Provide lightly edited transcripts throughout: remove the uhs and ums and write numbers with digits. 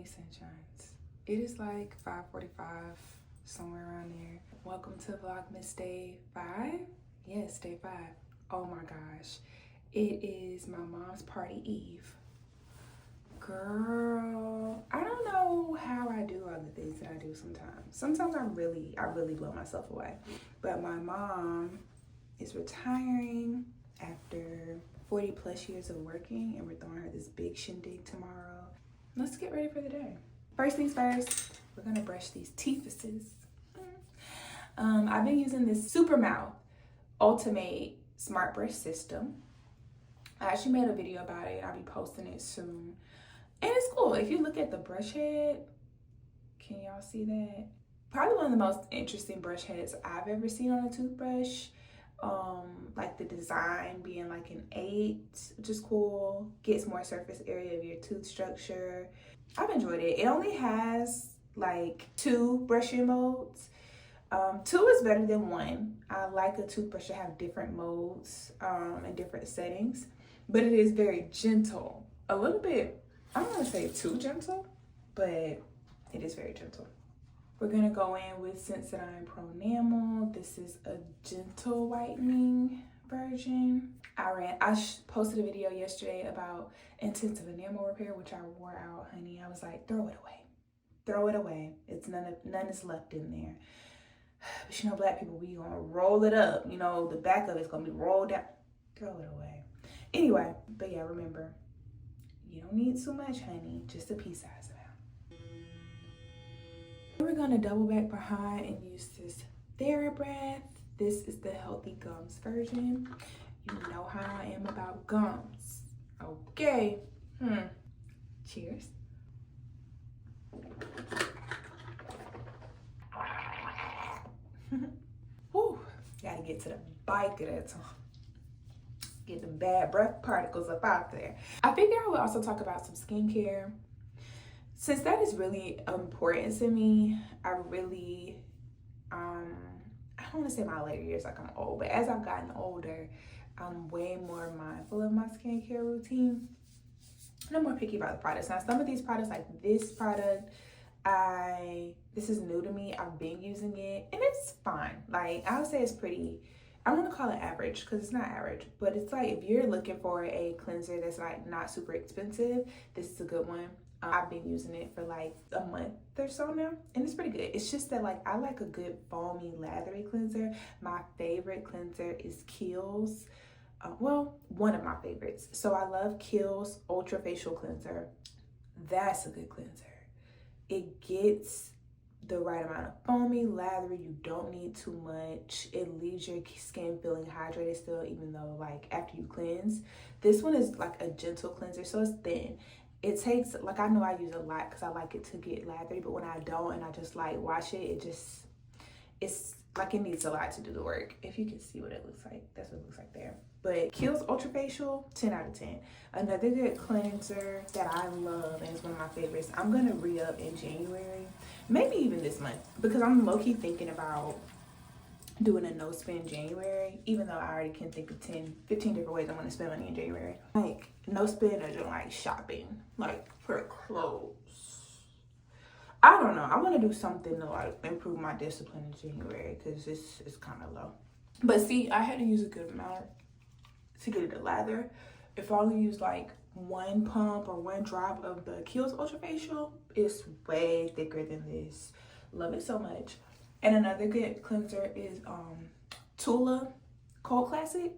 sunshines. It is like 5:45, somewhere around there. Welcome to Vlogmas Day 5. Yes, Day 5. Oh my gosh. It is my mom's party eve. Girl, I don't know how I do all the things that I do sometimes. Sometimes I really blow myself away. But my mom is retiring after 40 plus years of working, and we're throwing her this big shindig tomorrow. Let's get ready for the day. First things first, we're gonna brush these teethuses. I've been using this Supermouth Ultimate Smart Brush System. I actually made a video about it. I'll be posting it soon. And it's cool. If you look at the brush head, can y'all see that? Probably one of the most interesting brush heads I've ever seen on a toothbrush. Like the design being like an 8, which is cool. Gets more surface area of your tooth structure. I've enjoyed it. It only has like 2 brushing modes. 2 is better than 1. I like a toothbrush to have different modes and different settings, but it is very gentle. A little bit, I don't want to say too gentle, but it is very gentle. We're gonna go in with Sensodyne Pro Enamel. This is a gentle whitening version. I posted a video yesterday about intensive enamel repair, which I wore out, honey. I was like, throw it away. Throw it away. It's none is left in there. But you know, black people, we gonna roll it up. You know, the back of it's gonna be rolled down. Throw it away. Anyway, but yeah, remember, you don't need too much, honey. Just a pea size amount. We're gonna double back behind and use this TheraBreath. This is the Healthy Gums version. You know how I am about gums. Okay. Cheers. Whew. Gotta get to the bike of that time. Get the bad breath particles up out there. I figure I would also talk about some skincare. Since that is really important to me, I really, I don't want to say my later years like I'm old, but as I've gotten older, I'm way more mindful of my skincare routine. And I'm more picky about the products. Now, some of these products, like this product, this is new to me. I've been using it and it's fine. Like, I would say it's pretty, I don't want to call it average because it's not average, but it's like if you're looking for a cleanser that's like not super expensive, this is a good one. I've been using it for like a month or so now, and it's pretty good. It's just that like I like a good foamy, lathery cleanser. My favorite cleanser is Chilee's. Well, one of my favorites. So I love Chilee's Ultra Facial Cleanser. That's a good cleanser. It gets the right amount of foamy, lathery. You don't need too much. It leaves your skin feeling hydrated still, even though like after you cleanse. This one is like a gentle cleanser, so it's thin. It takes, like, I know I use a lot because I like it to get lathery, but when I don't and I just like wash it, it's like it needs a lot to do the work. If you can see what it looks like, that's what it looks like there. But Chilee's Ultra Facial, 10 out of 10. Another good cleanser that I love and is one of my favorites, I'm gonna re-up in January, maybe even this month, because I'm low-key thinking about doing a no-spend January, even though I already can think of 10, 15 different ways I want to spend money in January. Like, no-spend or just like shopping, like for clothes. I don't know. I want to do something to like improve my discipline in January because it's kind of low. But see, I had to use a good amount to get it to lather. If I only use like 1 pump or 1 drop of the Chilee's Ultra Facial, it's way thicker than this. Love it so much. And another good cleanser is Tula Cold Classic.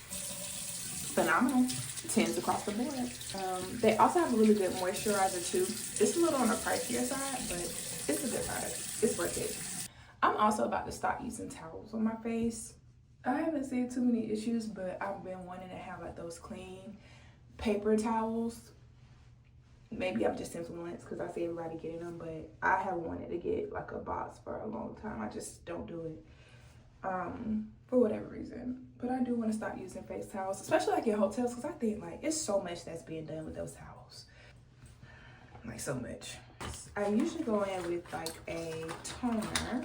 Phenomenal. 10s across the board. They also have a really good moisturizer too. It's a little on the pricier side, but it's a good product. It's worth it. I'm also about to stop using towels on my face. I haven't seen too many issues, but I've been wanting to have like those clean paper towels. Maybe I'm just influenced because I see everybody getting them, but I have wanted to get like a box for a long time. I just don't do it for whatever reason. But I do want to stop using face towels, especially like in hotels, because I think like it's so much that's being done with those towels. Like so much. I usually go in with like a toner,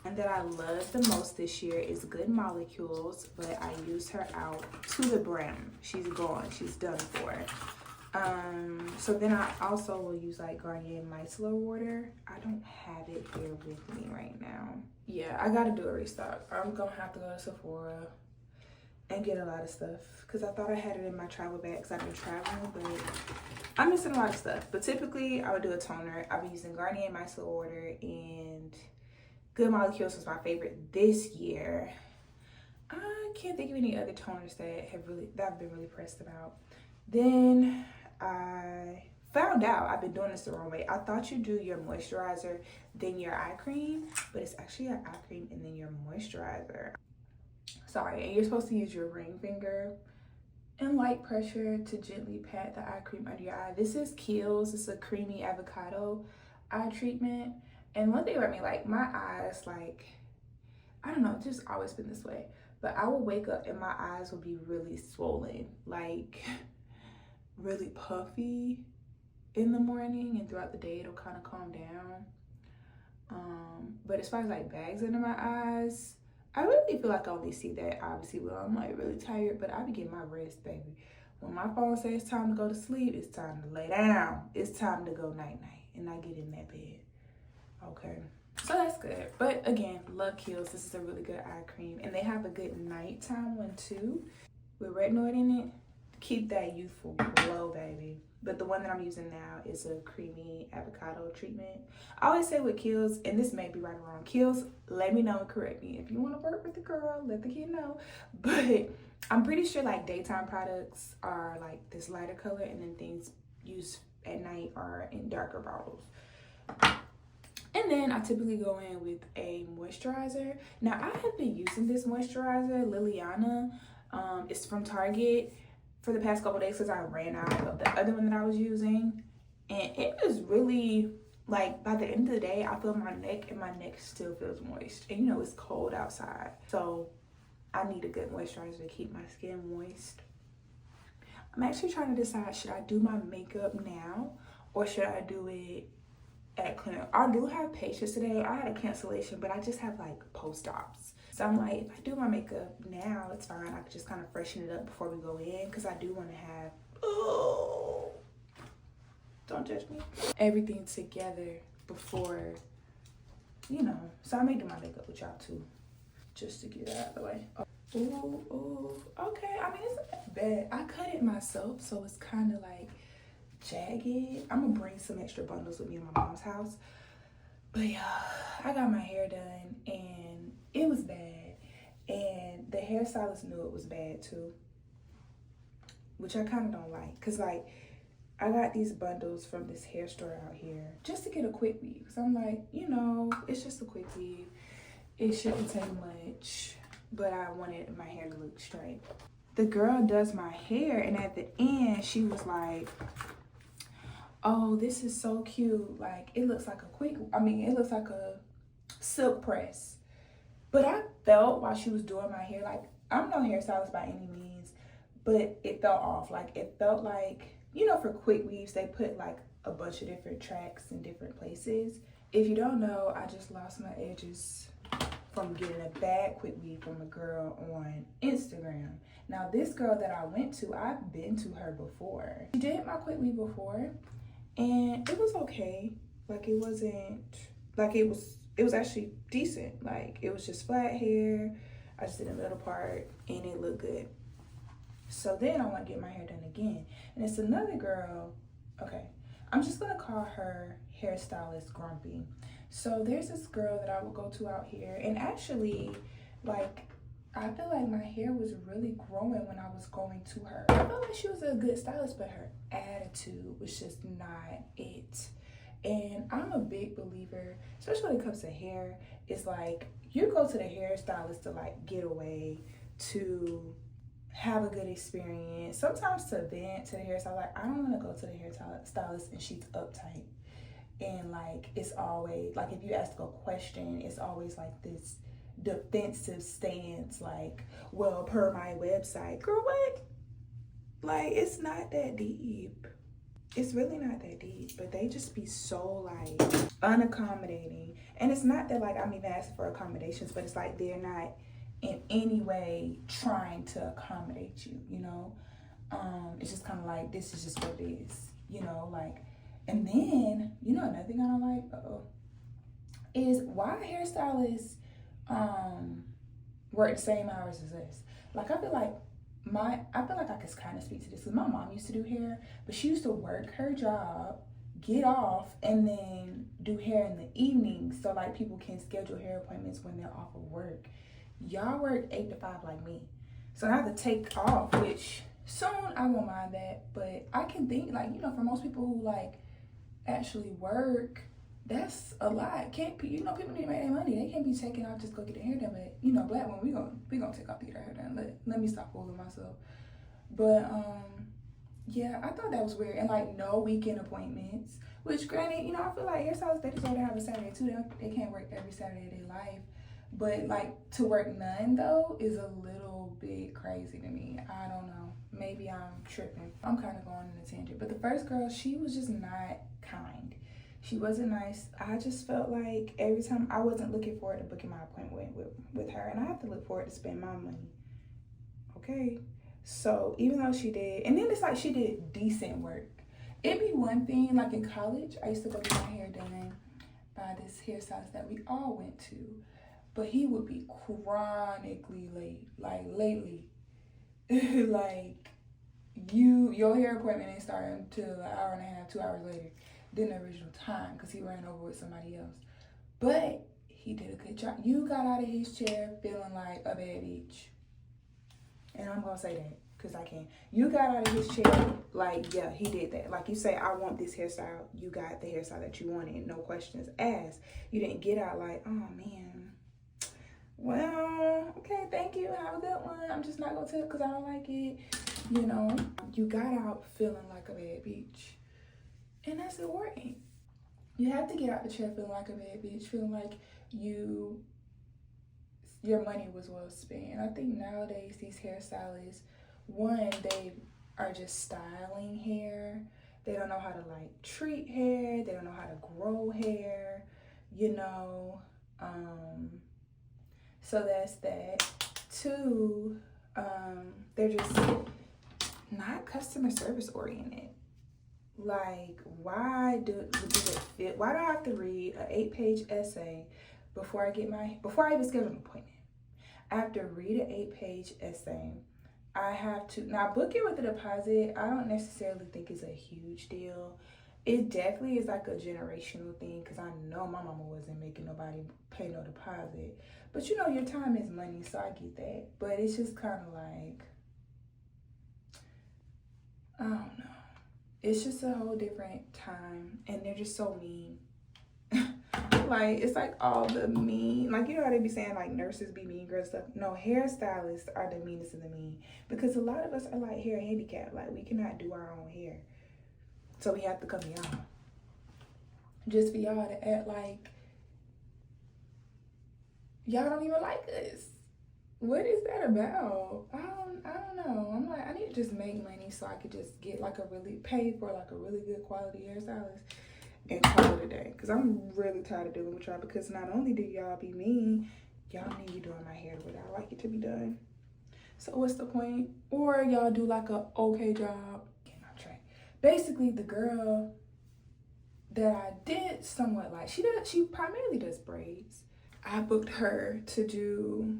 and that I love the most this year is Good Molecules, but I use her out to the brim. She's gone. She's done for. So then I also will use like Garnier micellar water. I don't have it here with me right now. Yeah, I gotta do a restock. I'm gonna have to go to Sephora and get a lot of stuff because I thought I had it in my travel bag because I've been traveling, but I'm missing a lot of stuff. But typically I would do a toner. I've been using Garnier micellar water, and Good Molecules was my favorite this year. I can't think of any other toners that I've been really pressed about. Then I found out I've been doing this the wrong way. I thought you do your moisturizer, then your eye cream, but it's actually your eye cream and then your moisturizer. Sorry, and you're supposed to use your ring finger and light pressure to gently pat the eye cream under your eye. This is Kiehl's. It's a creamy avocado eye treatment. And one thing about me, like my eyes, like, I don't know, it's just always been this way. But I will wake up and my eyes will be really swollen, like really puffy in the morning, and throughout the day it'll kind of calm down. But as far as like bags under my eyes, I really feel like I only see that obviously when I'm like really tired, but I be getting my rest, baby. When my phone says it's time to go to sleep, it's time to lay down. It's time to go night-night, and I get in that bed. Okay. So that's good. But again, love Kiehl's. This is a really good eye cream. And they have a good nighttime one too with retinoid in it. Keep that youthful glow, baby. But the one that I'm using now is a creamy avocado treatment. I always say with Kiehl's, and this may be right or wrong, Kiehl's, let me know and correct me. If you want to work with the girl, let the kid know. But I'm pretty sure like daytime products are like this lighter color, and then things used at night are in darker bottles. And then I typically go in with a moisturizer. Now I have been using this moisturizer, Liliana. It's from Target for the past couple days because I ran out of the other one that I was using. And it was really, like, by the end of the day, I feel my neck, and my neck still feels moist. And you know, it's cold outside. So I need a good moisturizer to keep my skin moist. I'm actually trying to decide, should I do my makeup now or should I do it at clinic? I do have patients today. I had a cancellation, but I just have like post-ops. So I'm like, if I do my makeup now, it's fine. I can just kind of freshen it up before we go in because I do want to have, oh, don't judge me, everything together before, you know. So I may do my makeup with y'all too, just to get it out of the way. Ooh, okay. I mean, it's not that bad. I cut it myself, so it's kind of like jagged. I'm gonna bring some extra bundles with me in my mom's house. But yeah, I got my hair done and it was bad. And the hairstylist knew it was bad too, which I kind of don't like. Cause like, I got these bundles from this hair store out here just to get a quick weave. Cause I'm like, you know, it's just a quick weave. It shouldn't take much, but I wanted my hair to look straight. The girl does my hair, and at the end, she was like, oh, this is so cute. Like, it looks like it looks like a silk press. But I felt while she was doing my hair, like, I'm no hairstylist by any means, but it felt off. Like, it felt like, you know, for quick weaves, they put like a bunch of different tracks in different places. If you don't know, I just lost my edges from getting a bad quick weave from a girl on Instagram. Now, this girl that I went to, I've been to her before. She did my quick weave before, and it was okay. Like, it wasn't, like, it was actually decent. Like, it was just flat hair. I just did the middle part, and it looked good. So then I want to get my hair done again. And it's another girl, okay, I'm just gonna call her hairstylist Grumpy. So there's this girl that I would go to out here, and actually, like, I feel like my hair was really growing when I was going to her. I felt like she was a good stylist, but her attitude was just not it. And I'm a big believer, especially when it comes to hair, it's like you go to the hairstylist to like get away, to have a good experience. Sometimes to vent to the hairstylist, like I don't want to go to the hairstylist and she's uptight. And like, it's always, like if you ask a question, it's always like this defensive stance, like, well, per my website. Girl, what? Like, it's not that deep. It's really not that deep, but they just be so like unaccommodating. And it's not that like I'm even asking for accommodations, but it's like they're not in any way trying to accommodate you, you know? It's just kind of like, this is just what it is, you know, like. And then, you know, another thing I don't like, is why hairstylists work the same hours as us. Like, I feel like I could kind of speak to this, because my mom used to do hair, but she used to work her job, get off, and then do hair in the evening, so like people can schedule hair appointments when they're off of work. Y'all work 8 to 5 like me, so I have to take off, which soon I won't mind that. But I can think, like, you know, for most people who like actually work, that's a lot. Can't be, you know, people need to make their money. They can't be taking off just go get their hair done. But you know, black women, we gonna take off to get our hair done. Let me stop fooling myself. But yeah, I thought that was weird. And like, no weekend appointments, which granted, you know, I feel like hairstylists, they deserve to have a Saturday too. They can't work every Saturday of their life. But like, to work none though is a little bit crazy to me. I don't know. Maybe I'm tripping. I'm kind of going on a tangent. But the first girl, she was just not kind. She wasn't nice. I just felt like every time, I wasn't looking forward to booking my appointment with her. And I have to look forward to spend my money. Okay? So even though she did, and then it's like she did decent work. It'd be one thing, like in college, I used to go get my hair done by this hairstylist that we all went to. But he would be chronically late, like lately. Like, your hair appointment ain't starting until an hour and a half, 2 hours later than the original time, because he ran over with somebody else. But he did a good job. You got out of his chair feeling like a bad bitch. And I'm gonna say that because I can. You got out of his chair like, yeah, he did that. Like, you say, I want this hairstyle. You got the hairstyle that you wanted, no questions asked. You didn't get out like, oh man, well, okay, thank you, have a good one. I'm just not gonna tell because I don't like it. You know, you got out feeling like a bad bitch. And that's important. You have to get out the chair feeling like a bad bitch, feeling like your money was well spent. I think nowadays these hairstylists, one, they are just styling hair. They don't know how to like treat hair. They don't know how to grow hair, you know. So that's that. Two, they're just not customer service oriented. Like, why do it fit? Why do I have to read an 8-page essay before I even schedule an appointment? I have to read an 8-page essay. I have to, now book it with a deposit, I don't necessarily think it's a huge deal. It definitely is like a generational thing, because I know my mama wasn't making nobody pay no deposit. But you know, your time is money, so I get that. But it's just kind of like, I don't know. It's just a whole different time, and they're just so mean. Like, it's like all the mean, like, you know how they be saying like nurses be mean girls stuff. No, hairstylists are the meanest of the mean, because a lot of us are like hair handicapped. Like, we cannot do our own hair, so we have to come to y'all, just for y'all to act like y'all don't even like us. What is that about? I don't know. I'm like, I need to just make money so I could just get like pay for like a really good quality hairstylist and call it a day. Because I'm really tired of dealing with y'all, because not only do y'all be mean, y'all need to be doing my hair the way I like it to be done. So what's the point? Or y'all do like a okay job. Getting off track. Basically, the girl that I did somewhat like, she primarily does braids. I booked her to do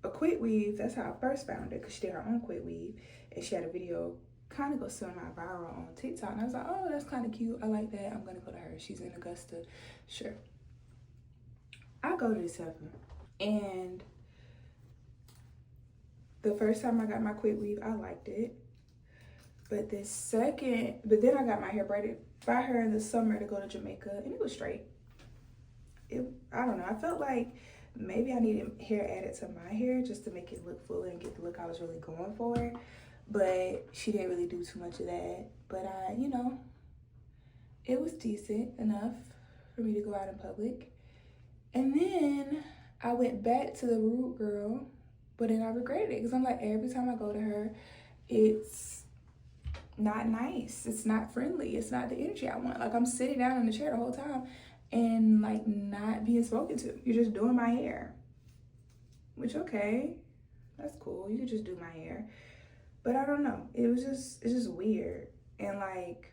a quick weave. That's how I first found her, because she did her own quick weave, and she had a video kind of go semi-viral on TikTok, and I was like, oh, that's kind of cute, I like that, I'm gonna go to her. She's in Augusta. Sure. I go to this heifer, and the first time I got my quick weave, I liked it. But then I got my hair braided by her in the summer to go to Jamaica, and it was straight. I don't know, I felt like maybe I needed hair added to my hair just to make it look fuller and get the look I was really going for. But she didn't really do too much of that. But you know, it was decent enough for me to go out in public. And then I went back to the Rude Girl, but then I regretted it, because I'm like, every time I go to her, it's not nice. It's not friendly. It's not the energy I want. Like, I'm sitting down in the chair the whole time and like not being spoken to. You're just doing my hair, which, okay, that's cool. You could just do my hair. But I don't know. It's just weird. And like,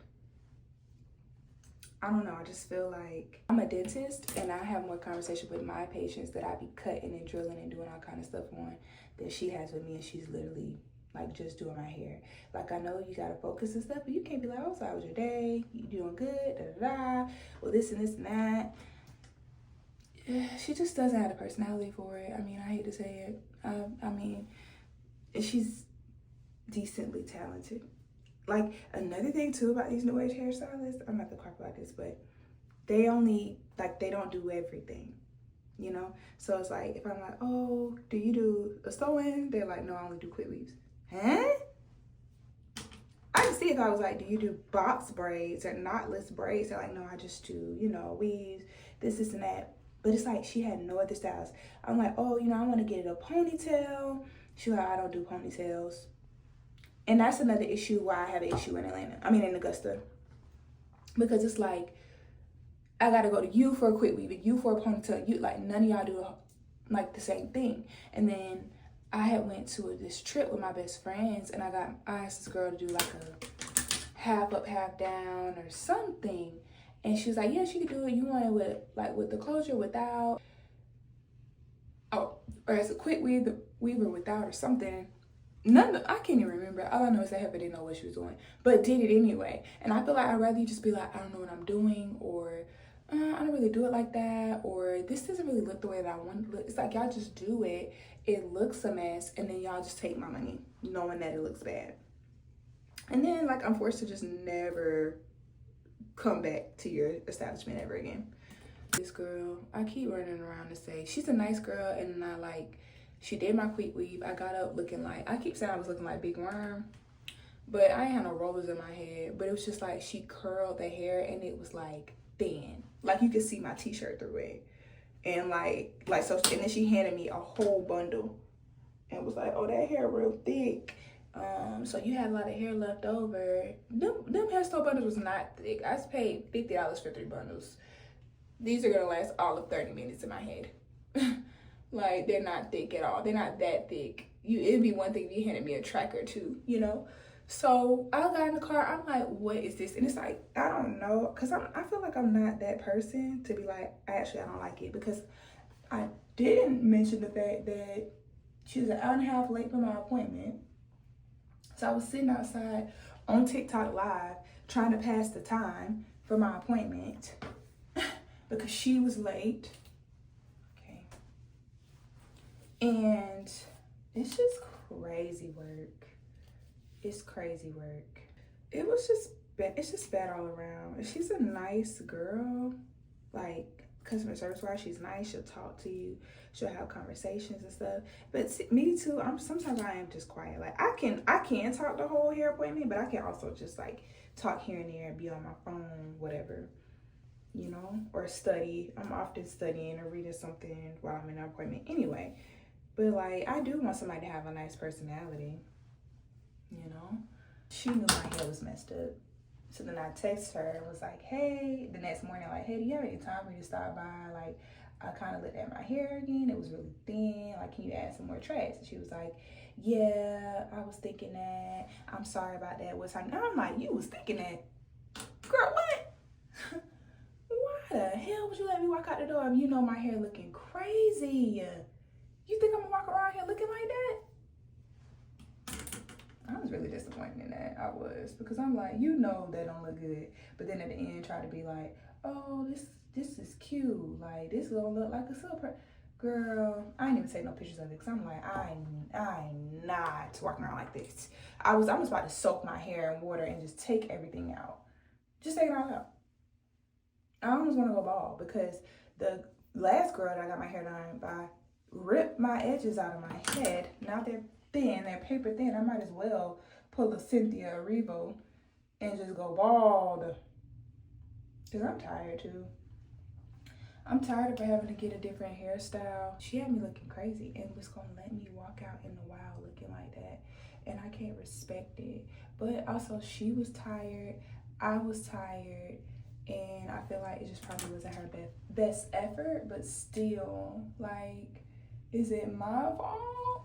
I don't know, I just feel like I'm a dentist and I have more conversation with my patients that I be cutting and drilling and doing all kind of stuff on than she has with me, and she's literally like just doing my hair. Like, I know you gotta focus and stuff, but you can't be like, oh, so how was your day? You doing good? Da da da. Well, this and this and that. She just doesn't have the personality for it. I mean, I hate to say it. I mean, she's decently talented. Like, another thing too about these new age hairstylists, I'm not gonna talk about this, but they only, like, they don't do everything, you know? So it's like, if I'm like, oh, do you do a sew-in? They're like, no, I only do quick weaves. Huh? I can see if I was like, do you do box braids or knotless braids? They're like, no, I just do, you know, weaves, this and that. But it's like, she had no other styles. I'm like, oh, you know, I want to get it a ponytail. She's like, I don't do ponytails. And that's another issue why I have an issue in in Augusta. Because it's like, I gotta go to you for a quick weave, you for a ponytail. You, like, none of y'all do like the same thing. And then I had went to this trip with my best friends, and I asked this girl to do like a half up, half down or something. And she was like, yeah, she could do it. You want it with the closure, without, or as a quick weave or without or something. I can't even remember. All I know is that Heather didn't know what she was doing, but did it anyway. And I feel like I'd rather you just be like, I don't know what I'm doing, or I don't really do it like that, or this doesn't really look the way that I want it to look. It's like, y'all just do it. It looks a mess, and then y'all just take my money, knowing that it looks bad. And then, like, I'm forced to just never come back to your establishment ever again. This girl, I keep running around to say, she's a nice girl, and then she did my quick weave. I got up looking like, I keep saying I was looking like Big Worm, but I ain't had no rollers in my head. But it was just like, she curled the hair and it was like thin. Like, you could see my t-shirt through it. And so, and then she handed me a whole bundle and was like, oh, that hair real thick. So you had a lot of hair left over. Them hair store bundles was not thick. I paid $50 for 3 bundles. These are gonna last all of 30 minutes in my head. Like, they're not thick at all. They're not that thick. It'd be one thing if you handed me a tracker too, you know? So I got in the car, I'm like, what is this? And it's like, I don't know, because I feel like I'm not that person to be like, I don't like it, because I didn't mention the fact that she was an hour and a half late for my appointment. So I was sitting outside on TikTok live trying to pass the time for my appointment because she was late. And it's just crazy work. It's crazy work. It's just bad all around. She's a nice girl. Like, customer service wise, she's nice. She'll talk to you. She'll have conversations and stuff. But me too, sometimes I am just quiet. Like, I can talk the whole hair appointment, but I can also just like talk here and there and be on my phone, whatever, you know, or study. I'm often studying or reading something while I'm in an appointment anyway. But like, I do want somebody to have a nice personality, you know? She knew my hair was messed up. So then I texted her and was like, hey, the next morning, like, hey, do you have any time for you to stop by? Like, I kind of looked at my hair again. It was really thin. Like, can you add some more tracks? And she was like, yeah, I was thinking that. I'm sorry about that. What's happening? I'm like, you was thinking that? Girl, what? Why the hell would you let me walk out the door if you know my hair looking crazy? You think I'm gonna walk around here looking like that? I was really disappointed in that. I was, because I'm like, you know that don't look good. But then at the end, try to be like, oh, this is cute. Like, this gonna look like a silver. Girl, I ain't even take no pictures of it, because I'm like, I'm not walking around like this. I was about to soak my hair in water and just take everything out. Just take it all out. I almost want to go bald, because the last girl that I got my hair done by ripped my edges out of my head. Now they're thin, they're paper thin. I might as well pull a Cynthia Erivo and just go bald. Because I'm tired too. I'm tired of having to get a different hairstyle. She had me looking crazy and was gonna let me walk out in the wild looking like that. And I can't respect it. But also, she was tired, I was tired, and I feel like it just probably wasn't her best effort. But still, like, is it my fault?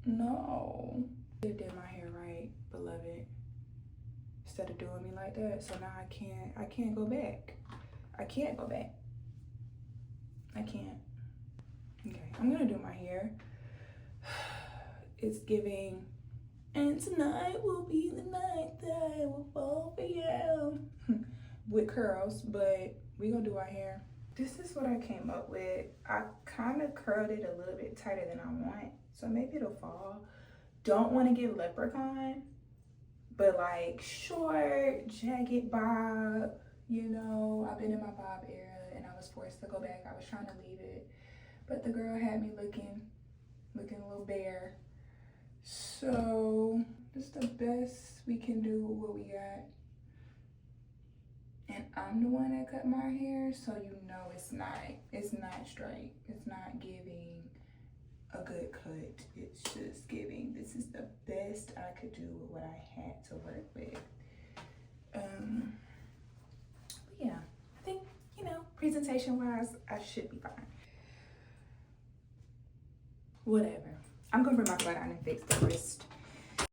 No. You did my hair right, beloved. Instead of doing me like that. So now I can't go back. I can't go back. I can't. Okay, I'm gonna do my hair. It's giving, and tonight will be the night that I will fall for you. With curls, but we gonna do our hair. This is what I came up with. I kind of curled it a little bit tighter than I want, so maybe it'll fall. Don't want to give leprechaun, but like short, jagged bob, you know. I've been in my bob era and I was forced to go back. I was trying to leave it, but the girl had me looking a little bare. So this is the best we can do with what we got. And I'm the one that cut my hair, so you know it's not straight. It's not giving a good cut. It's just giving, this is the best I could do with what I had to work with. But yeah, I think, you know, presentation wise, I should be fine. Whatever. I'm gonna bring my flat iron and fix the wrist.